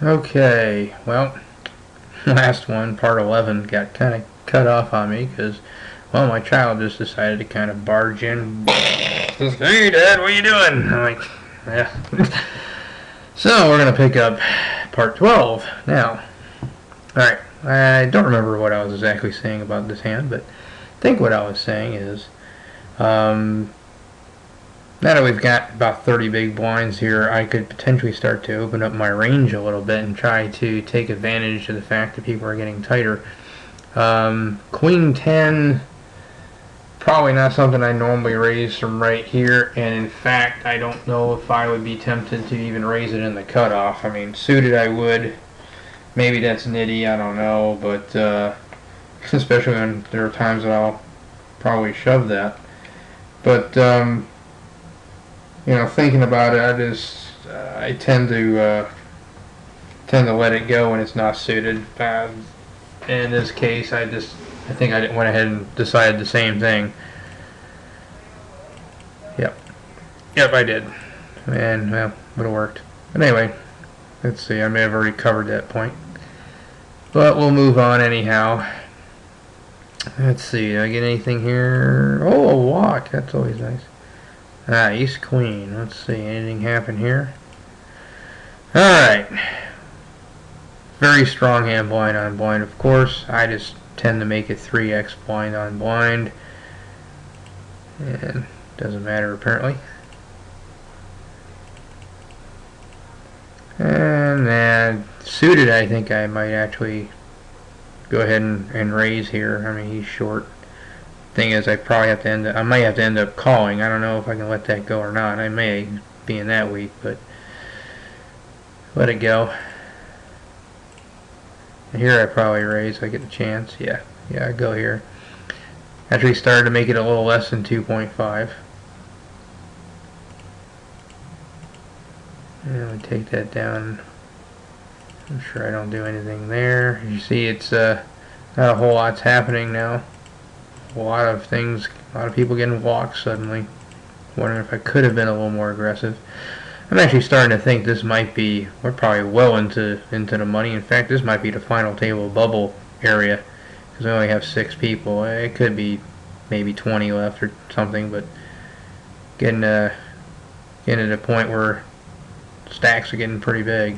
Okay, well, last one, part 11, got kind of cut off on me because, well, my child just decided to kind of barge in. Hey, Dad, what are you doing? I'm like, yeah. So we're going to pick up part 12 now. Alright, I don't remember what I was exactly saying about this hand, but I think what I was saying is, now that we've got about 30 big blinds here, I could potentially start to open up my range a little bit and try to take advantage of the fact that people are getting tighter. Queen 10, probably not something I normally raise from right here, and in fact I don't know if I would be tempted to even raise it in the cutoff. I mean, suited I would. Maybe that's nitty, I don't know, but especially when there are times that I'll probably shove that. But you know, thinking about it, I tend to let it go when it's not suited. In this case, I think I went ahead and decided the same thing. Yep, I did, and well, would have worked. But anyway, let's see. I may have already covered that point, but we'll move on anyhow. Let's see. Did I get anything here? Oh, a walk. That's always nice. Ah, East Queen. Let's see. Anything happen here? Alright. Very strong hand blind on blind, of course. I just tend to make it 3x blind on blind. And doesn't matter apparently. And then suited, I think I might actually go ahead and raise here. I mean, he's short. Thing is, I probably have to I might have to end up calling. I don't know if I can let that go or not. I may, being that weak, but let it go. And here I probably raise. I get the chance. Yeah, I go here. Actually started to make it a little less than 2.5. And we take that down. I'm sure I don't do anything there. As you see, it's not a whole lot's happening now. A lot of things, a lot of people getting walked suddenly. Wondering if I could have been a little more aggressive. I'm actually starting to think this might be, we're probably well into the money. In fact, this might be the final table bubble area because we only have 6 people. It could be maybe 20 left or something, but getting to the point where stacks are getting pretty big.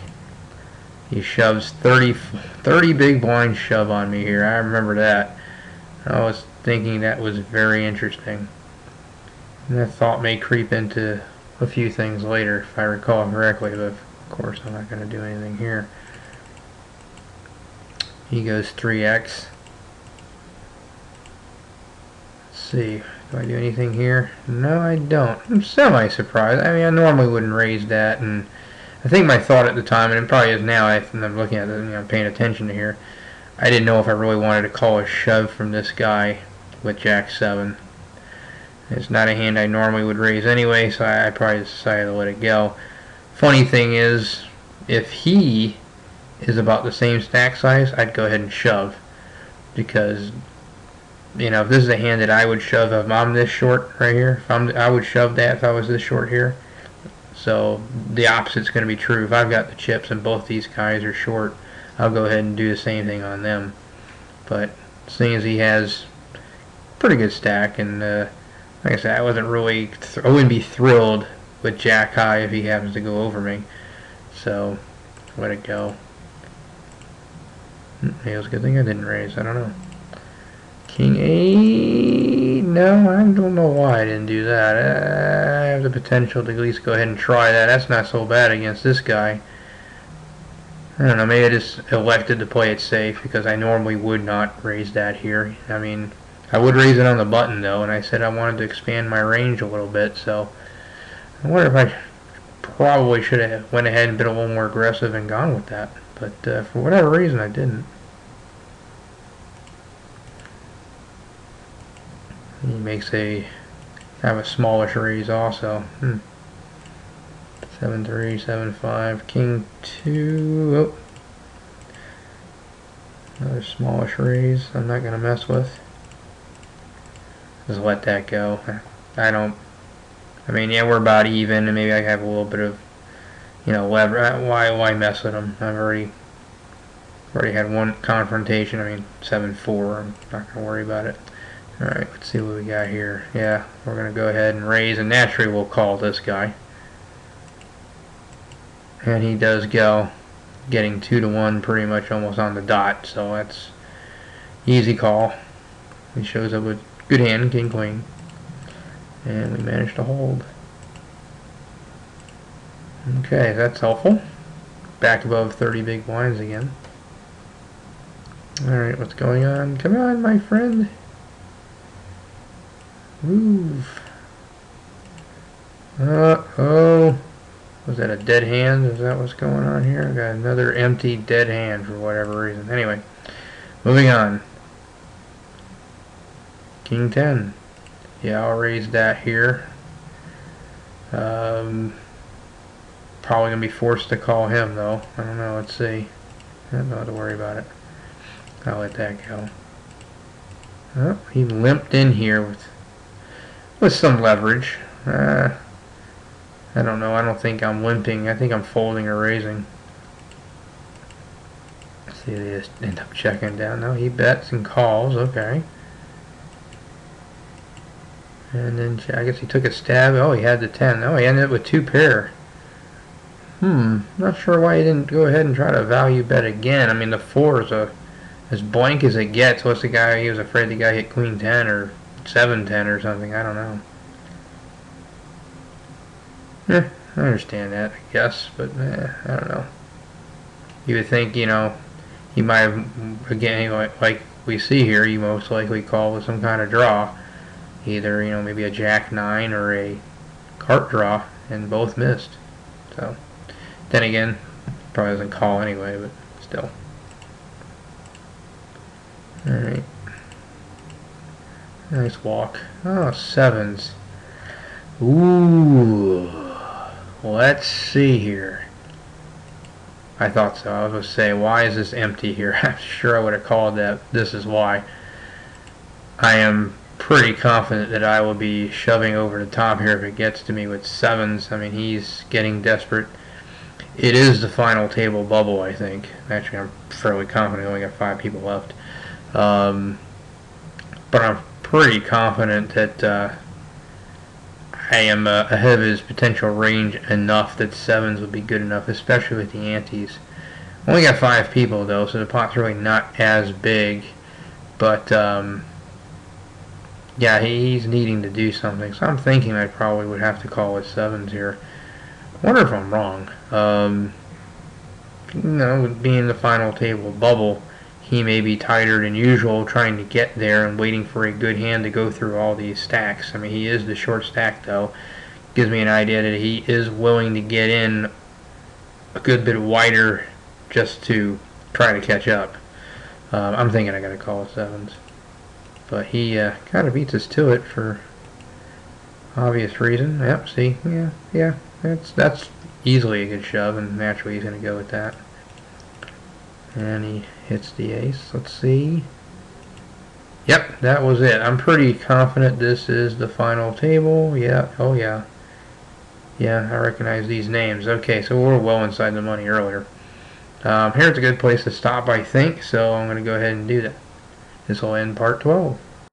He shoves 30 big blinds shove on me here. I remember that. I was thinking that was very interesting. And that thought may creep into a few things later if I recall correctly, but of course I'm not going to do anything here. He goes 3x. Let's see, do I do anything here? No, I don't. I'm semi-surprised. I mean, I normally wouldn't raise that, and I think my thought at the time, and it probably is now, I'm looking at it, you know, paying attention to here, I didn't know if I really wanted to call a shove from this guy with Jack 7. It's not a hand I normally would raise anyway, so I probably decided to let it go. Funny thing is, if he is about the same stack size, I'd go ahead and shove. Because, you know, if this is a hand that I would shove, if I'm this short right here, I would shove that if I was this short here. So the opposite's going to be true. If I've got the chips and both these guys are short, I'll go ahead and do the same thing on them. But seeing as he has a pretty good stack, and like I said, I wouldn't be thrilled with Jack High if he happens to go over me. So let it go. Maybe it was a good thing I didn't raise. I don't know. King 8. No, I don't know why I didn't do that. I have the potential to at least go ahead and try that. That's not so bad against this guy. I don't know, maybe I just elected to play it safe because I normally would not raise that here. I mean, I would raise it on the button though, and I said I wanted to expand my range a little bit, so I wonder if I probably should have went ahead and been a little more aggressive and gone with that. But for whatever reason, I didn't. He makes a kind of a smallish raise also. 7-3, 7-5, King 2. Oh. Another smallish raise I'm not going to mess with. Just let that go. I mean, yeah, we're about even, and maybe I have a little bit of, you know, lever. Why mess with him? I've already had one confrontation. I mean, 7-4. I'm not gonna worry about it. All right, let's see what we got here. Yeah, we're gonna go ahead and raise, and naturally we'll call this guy. And he does go, getting 2-1 pretty much almost on the dot. So that's easy call. He shows up with good hand, king queen, and we managed to hold. Okay, that's helpful. Back above 30 big blinds again. Alright, what's going on? Come on, my friend. Move. Oh. Was that a dead hand? Is that what's going on here? I got another empty dead hand for whatever reason. Anyway, moving on. King 10. Yeah, I'll raise that here. Probably going to be forced to call him, though. I don't know. Let's see. I don't know how to worry about it. I'll let that go. Oh, he limped in here with some leverage. I don't know. I don't think I'm limping. I think I'm folding or raising. Let's see, they just end up checking down. No, he bets and calls. Okay. And then I guess he took a stab. Oh, he had the 10. Oh, he ended up with 2 pair. Not sure why he didn't go ahead and try to value bet again. I mean, the 4 is as blank as it gets. What's the guy? He was afraid the guy hit queen 10 or 7-10 or something. I don't know. I understand that, I guess, but I don't know. You would think, you know, he might have, again, like we see here, you most likely call with some kind of draw. Either, you know, maybe a jack-9 or a cart draw, and both missed. So, then again, probably doesn't call anyway, but still. Alright. Nice walk. Oh, 7s. Ooh. Let's see here. I thought so. I was going to say, why is this empty here? I'm sure I would have called that. This is why. I am pretty confident that I will be shoving over the top here if it gets to me with 7s. I mean, he's getting desperate. It is the final table bubble, I think. Actually, I'm fairly confident. I only got 5 people left. But I'm pretty confident that I am ahead of his potential range enough that 7s would be good enough, especially with the antes. Only got 5 people though, so the pot's really not as big. But yeah, he's needing to do something. So I'm thinking I probably would have to call with 7s here. I wonder if I'm wrong. You know, being the final table bubble, he may be tighter than usual trying to get there and waiting for a good hand to go through all these stacks. I mean, he is the short stack though. Gives me an idea that he is willing to get in a good bit wider just to try to catch up. I'm thinking I gotta call with 7s. But he kind of beats us to it for obvious reason. Yep, see? Yeah, that's easily a good shove, and naturally he's gonna go with that. And he hits the ace. Let's see. Yep, that was it. I'm pretty confident this is the final table. Yeah, oh yeah. Yeah, I recognize these names. Okay, so we're well inside the money earlier. Here's a good place to stop, I think, so I'm going to go ahead and do that. This will end part 12.